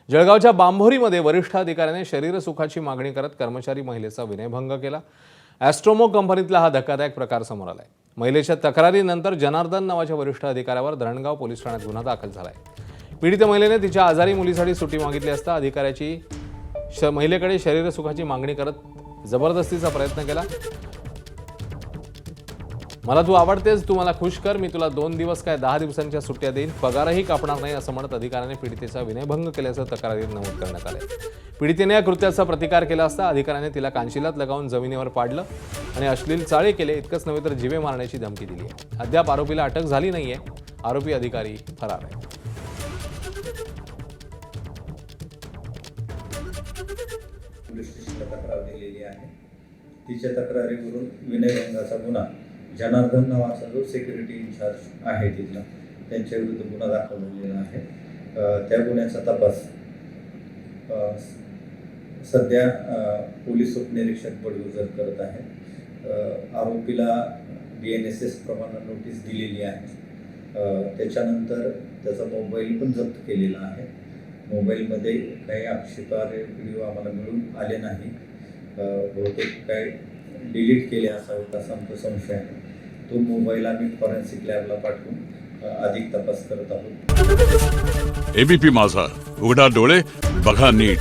जळगावच्या बांभोरीमध्ये वरिष्ठ अधिकाऱ्याने शरीरसुखाची मागणी करत कर्मचारी महिलेचा विनयभंग केला। ॲस्ट्रोमो कंपनीतला हा धक्कादायक प्रकार समोर आलाय। महिलेच्या तक्रारीनंतर जनार्दन नावाच्या वरिष्ठ अधिकाऱ्यावर धरणगाव पोलीस ठाण्यात गुन्हा दाखल झालाय। पीडित महिलेने तिच्या आजारी मुलीसाठी सुट्टी मागितली असता अधिकाऱ्याची महिलेकडे शरीरसुखाची मागणी करत जबरदस्तीचा प्रयत्न केला। मला तू आवडतेस, तू मला खुश कर, मी तुला 2 दिवस काय 10 दिवसांच्या सुट्ट्या देईन, पगारही कापणार नाही असं म्हणत अधिकाऱ्याने पीडितेचा विनयभंग केल्याचं तक्रारीत नमूद करण्यात आले। पीडितेने या कृत्याचा प्रतिकार केला असता अधिकाऱ्याने तिला कांशिलात लगावून जमिनीवर पाडलं आणि अश्लील चाळे केले। इतकंच नव्हे तर जीवे मारण्याची धमकी दिली आहे। अद्याप आरोपीला अटक झाली नाहीये। आरोपी अधिकारी फरार आहे। पोलीस स्टेशनला तक्रार दिलेली आहे। तिच्या तक्रारीवरून विनयभंगाचा गुन्हा जनार्दन नावाचा जो सिक्युरिटी इन्चार्ज आहे तिथला त्यांच्या विरुद्ध गुन्हा दाखल झालेला आहे। त्या गुन्ह्याचा तपास सध्या पोलीस उपनिरीक्षक बडगुजर करत आहे। आरोपीला BNSS प्रमाणे नोटीस दिलेली आहे। त्याच्यानंतर त्याचा मोबाईल पण जप्त केलेला आहे। मोबाईलमध्ये काही आक्षेपार्ह व्हिडिओ आम्हाला मिळून आले नाही। बहुतेक काही डिलीट केले असावेत असा आमचा संशय आहे। तो मोबाईल आम्ही फॉरेन्सिक लॅबला पाठवून अधिक तपास करत आहोत। ABP माझा, उघडा डोळे बघा नीट।